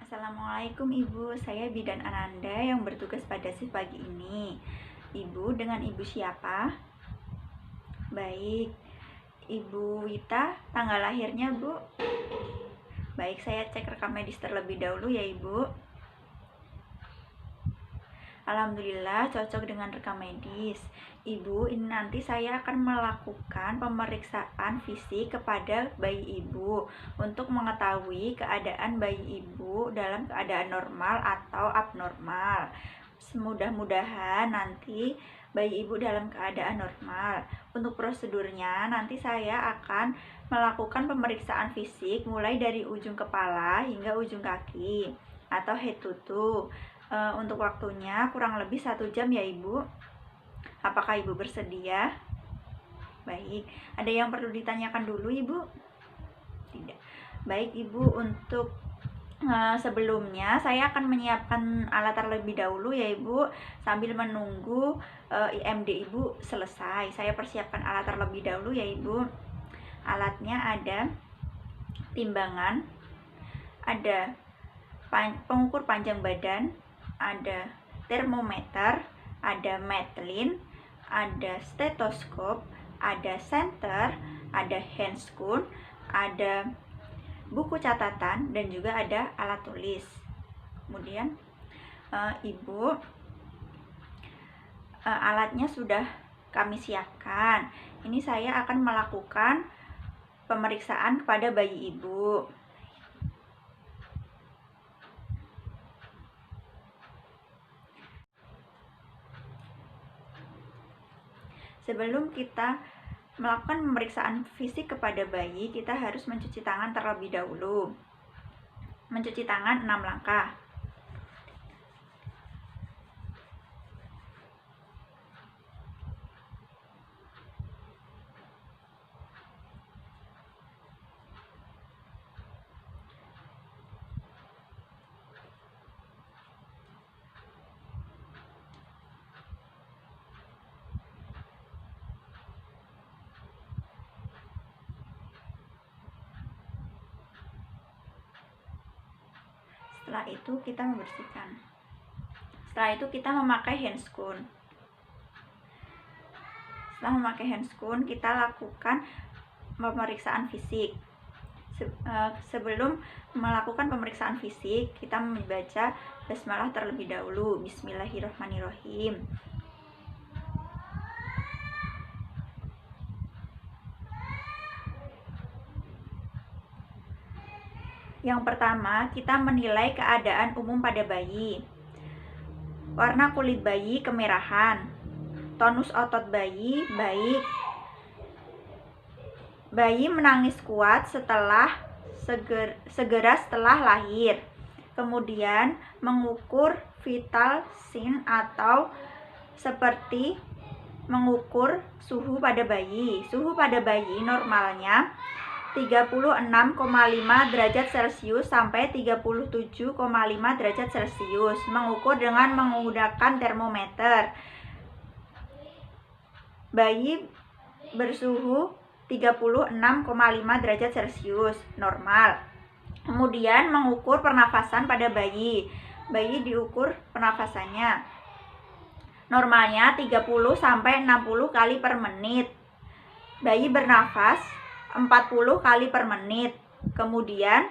Assalamualaikum Ibu, saya Bidan Ananda yang bertugas pada shift pagi ini. Ibu, dengan Ibu siapa? Baik, Ibu Wita, tanggal lahirnya Bu? Baik, saya cek rekam medis terlebih dahulu ya Ibu. Alhamdulillah cocok dengan rekam medis. Ibu, ini nanti saya akan melakukan pemeriksaan fisik kepada bayi Ibu untuk mengetahui keadaan bayi Ibu dalam keadaan normal atau abnormal. Mudah-mudahan nanti bayi Ibu dalam keadaan normal. Untuk prosedurnya nanti saya akan melakukan pemeriksaan fisik mulai dari ujung kepala hingga ujung kaki atau head to toe. Untuk waktunya kurang lebih 1 jam ya Ibu. Apakah Ibu bersedia? Baik, ada yang perlu ditanyakan dulu Ibu? Tidak. Baik Ibu, untuk sebelumnya saya akan menyiapkan alat terlebih dahulu ya Ibu, sambil menunggu IMD Ibu selesai. Saya persiapkan alat terlebih dahulu ya Ibu. Alatnya ada timbangan, ada pengukur panjang badan, ada termometer, ada metlin, ada stetoskop, ada senter, ada handscoon, ada buku catatan, dan juga ada alat tulis. Kemudian Ibu, alatnya sudah kami siapkan. Ini saya akan melakukan pemeriksaan kepada bayi Ibu. Sebelum kita melakukan pemeriksaan fisik kepada bayi, kita harus mencuci tangan terlebih dahulu. Mencuci tangan 6 langkah. Setelah itu kita membersihkan. Setelah itu kita memakai handscoon. Setelah memakai handscoon, kita lakukan pemeriksaan fisik. Sebelum melakukan pemeriksaan fisik, kita membaca basmalah terlebih dahulu. Bismillahirrahmanirrahim. Yang pertama, kita menilai keadaan umum pada bayi. Warna kulit bayi kemerahan. Tonus otot bayi baik. Bayi menangis kuat segera setelah lahir. Kemudian mengukur vital sign atau seperti mengukur suhu pada bayi. Suhu pada bayi normalnya 36,5 derajat Celcius sampai 37,5 derajat Celcius. Mengukur dengan menggunakan termometer. Bayi bersuhu 36,5 derajat Celcius normal. Kemudian mengukur pernafasan pada bayi. Bayi diukur pernafasannya. Normalnya 30 sampai 60 kali per menit. Bayi bernafas 40 kali per menit. Kemudian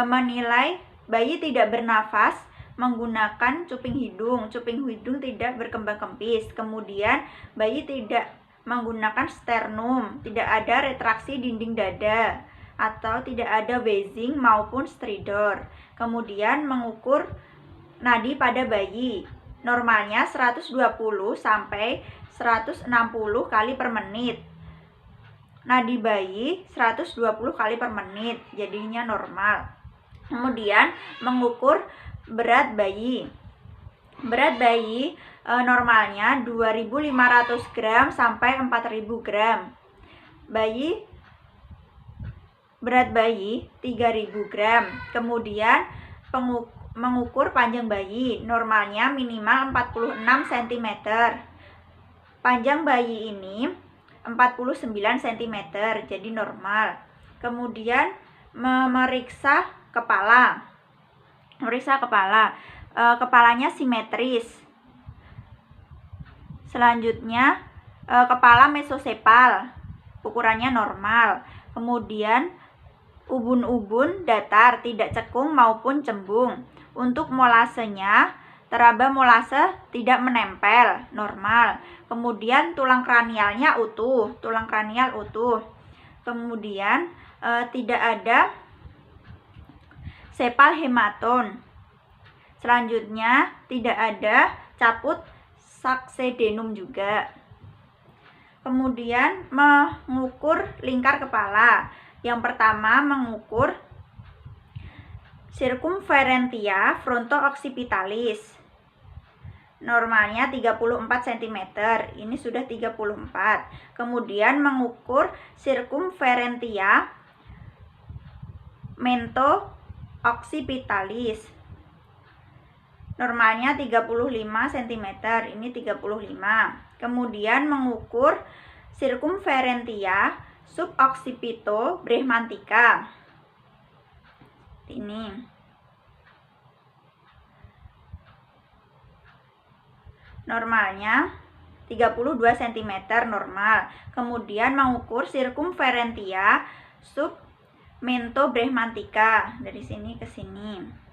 menilai bayi tidak bernafas menggunakan cuping hidung. Cuping hidung tidak berkembang kempis. Kemudian bayi tidak menggunakan sternum, tidak ada retraksi dinding dada, atau tidak ada wheezing maupun stridor. Kemudian mengukur nadi pada bayi. Normalnya 120 sampai 160 kali per menit. Nadi bayi 120 kali per menit, jadinya normal. Kemudian mengukur berat bayi. Berat bayi normalnya 2.500 gram sampai 4.000 gram. Berat bayi 3.000 gram. Kemudian mengukur panjang bayi. Normalnya minimal 46 cm. Panjang bayi ini 49 cm, jadi normal. Kemudian memeriksa kepala. Memeriksa kepala. Kepalanya simetris. Selanjutnya kepala mesosepal, ukurannya normal. Kemudian ubun-ubun datar, tidak cekung maupun cembung. Untuk molasenya, teraba molase tidak menempel, normal. Kemudian tulang kranialnya utuh, tulang kranial utuh. Kemudian tidak ada sepal hematon. Selanjutnya tidak ada caput saksedenum juga. Kemudian mengukur lingkar kepala. Yang pertama mengukur circumferentia fronto-occipitalis. Normalnya 34 cm. Ini sudah 34. Kemudian mengukur circumferentia mento-occipitalis. Normalnya 35 cm. Ini 35. Kemudian mengukur circumferentia suboccipito-brehmantica. Ini. Normalnya 32 cm normal. Kemudian mengukur circumferentia submento-brehmantica dari sini ke sini.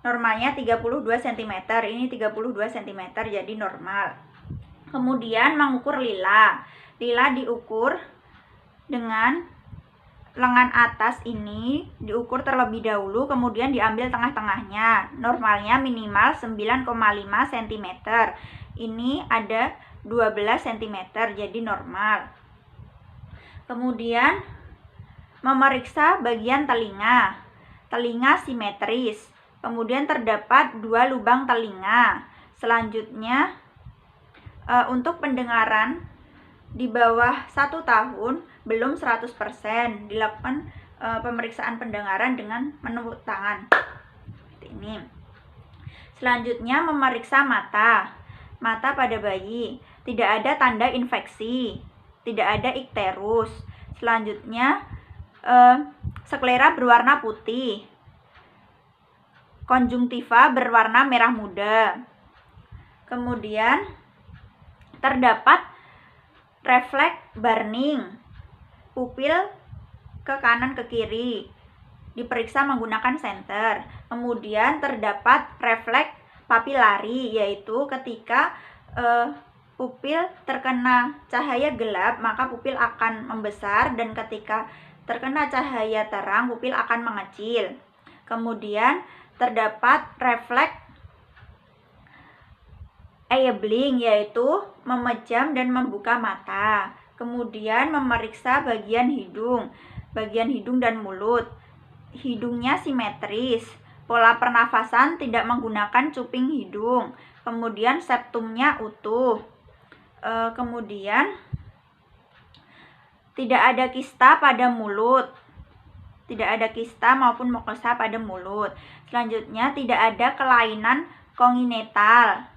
Normalnya 32 cm, ini 32 cm, jadi normal. Kemudian mengukur lila. Lila diukur dengan lengan atas ini diukur terlebih dahulu, kemudian diambil tengah-tengahnya. Normalnya minimal 9,5 cm. Ini ada 12 cm, jadi normal. Kemudian memeriksa bagian telinga. Telinga simetris. Kemudian terdapat 2 lubang telinga. Selanjutnya untuk pendengaran di bawah 1 tahun belum 100%, dilakukan pemeriksaan pendengaran dengan menepuk tangan. Ini. Selanjutnya memeriksa mata. Mata pada bayi. Tidak ada tanda infeksi. Tidak ada ikterus. Selanjutnya sklera berwarna putih. Konjungtiva berwarna merah muda. Kemudian terdapat refleks burning, pupil ke kanan ke kiri, diperiksa menggunakan senter. Kemudian terdapat refleks papilari, yaitu ketika pupil terkena cahaya gelap maka pupil akan membesar, dan ketika terkena cahaya terang pupil akan mengecil. Kemudian terdapat refleks enabling, yaitu memejam dan membuka mata. Kemudian memeriksa bagian hidung dan mulut. Hidungnya simetris. Pola pernafasan tidak menggunakan cuping hidung. Kemudian septumnya utuh. Kemudian tidak ada kista pada mulut. Tidak ada kista maupun mukosa pada mulut. Selanjutnya tidak ada kelainan kongenital.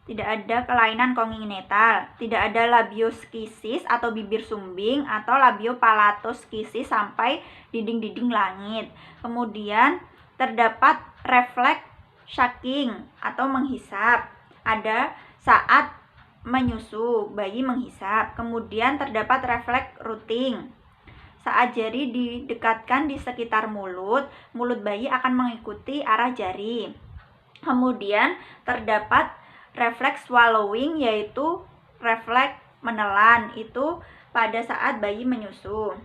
Tidak ada kelainan kongenital. Tidak ada labioskisis atau bibir sumbing atau labiopalatoskisis sampai dinding-dinding langit. Kemudian terdapat refleks shaking atau menghisap. Ada saat menyusu, bayi menghisap. Kemudian terdapat refleks rooting. Saat jari didekatkan di sekitar mulut bayi akan mengikuti arah jari. Kemudian terdapat refleks swallowing, yaitu refleks menelan, itu pada saat bayi menyusu.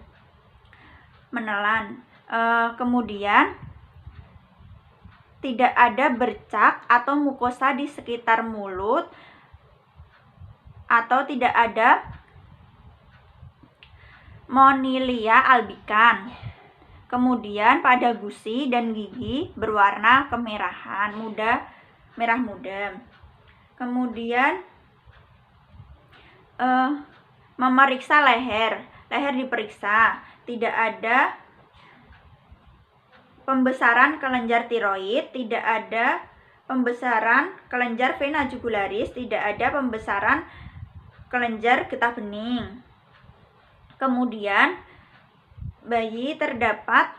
Menelan. Kemudian tidak ada bercak atau mukosa di sekitar mulut, atau tidak ada Monilia albicans. Kemudian pada gusi dan gigi berwarna kemerahan merah muda. Kemudian memeriksa leher diperiksa. Tidak ada pembesaran kelenjar tiroid, tidak ada pembesaran kelenjar vena jugularis, tidak ada pembesaran kelenjar getah bening. Kemudian bayi terdapat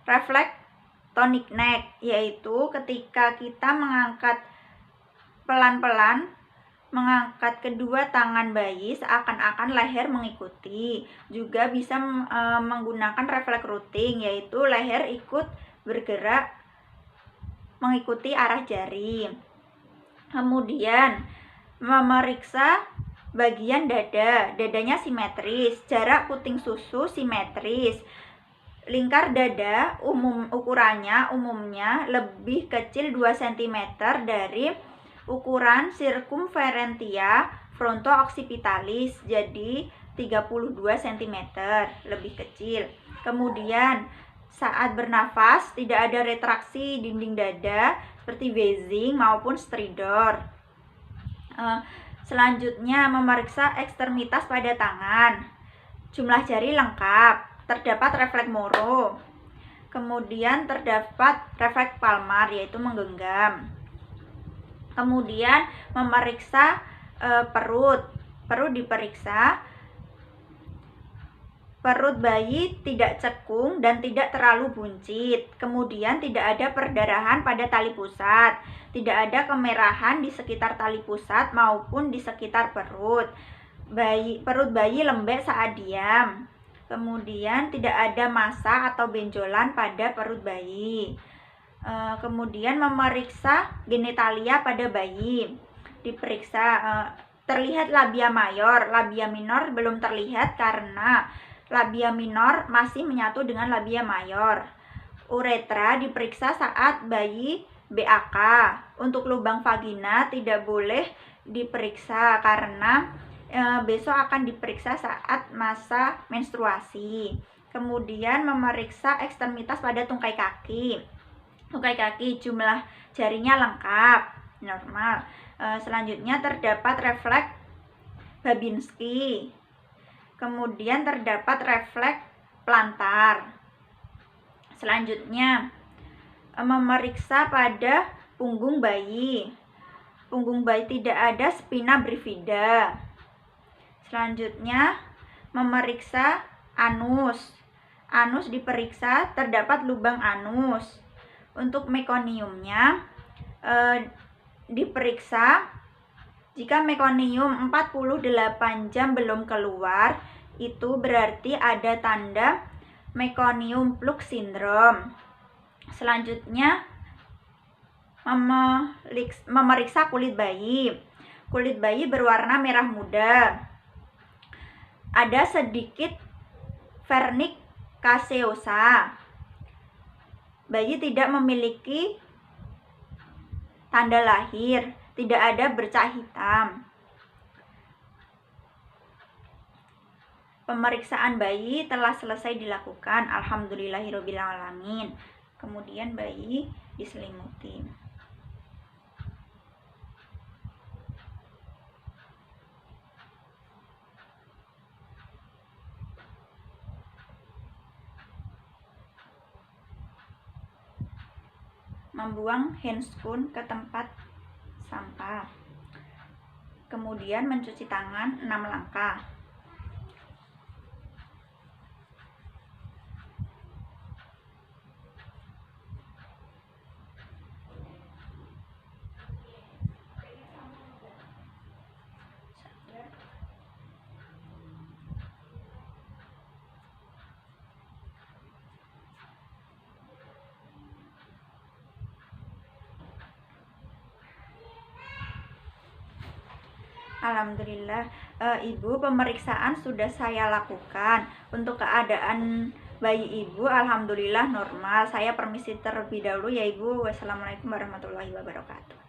refleks tonic neck, yaitu ketika kita mengangkat pelan-pelan, mengangkat kedua tangan bayi seakan-akan leher mengikuti. Juga bisa menggunakan refleks rooting, yaitu leher ikut bergerak mengikuti arah jari. Kemudian memeriksa bagian dada, dadanya simetris, jarak puting susu simetris. Lingkar dada ukurannya umumnya lebih kecil 2 cm dari ukuran circumferentia fronto-occipitalis, jadi 32 cm, lebih kecil. Kemudian saat bernafas tidak ada retraksi dinding dada seperti wheezing maupun stridor. Selanjutnya memeriksa ekstremitas pada tangan. Jumlah jari lengkap, terdapat refleks Moro. Kemudian terdapat refleks palmar, yaitu menggenggam. Kemudian memeriksa perut. Perut diperiksa. Perut bayi tidak cekung dan tidak terlalu buncit. Kemudian tidak ada perdarahan pada tali pusat. Tidak ada kemerahan di sekitar tali pusat maupun di sekitar perut. Perut bayi lembek saat diam. Kemudian tidak ada massa atau benjolan pada perut bayi. Kemudian memeriksa genitalia pada bayi. Diperiksa terlihat labia mayor, labia minor belum terlihat karena labia minor masih menyatu dengan labia mayor. Uretra diperiksa saat bayi BAK. Untuk lubang vagina tidak boleh diperiksa karena besok akan diperiksa saat masa menstruasi. Kemudian memeriksa ekstremitas pada tungkai kaki. Tungkai kaki jumlah jarinya lengkap, normal. Selanjutnya terdapat refleks Babinski. Kemudian terdapat refleks plantar. Selanjutnya memeriksa pada punggung bayi. Punggung bayi tidak ada spina bifida. Selanjutnya memeriksa anus. Anus diperiksa, terdapat lubang anus. Untuk mekoniumnya diperiksa. Jika mekonium 48 jam belum keluar, itu berarti ada tanda mekonium plug syndrome. Selanjutnya memeriksa kulit bayi. Kulit bayi berwarna merah muda. Ada sedikit vernik caseosa. Bayi tidak memiliki tanda lahir, tidak ada bercak hitam. Pemeriksaan bayi telah selesai dilakukan, alhamdulillahirabbil alamin. Kemudian bayi diselimuti. Membuang handscoon ke tempat sampah. Kemudian mencuci tangan 6 langkah. Alhamdulillah, Ibu, pemeriksaan sudah saya lakukan. Untuk keadaan bayi Ibu alhamdulillah normal. Saya permisi terlebih dahulu ya Ibu. Wassalamualaikum warahmatullahi wabarakatuh.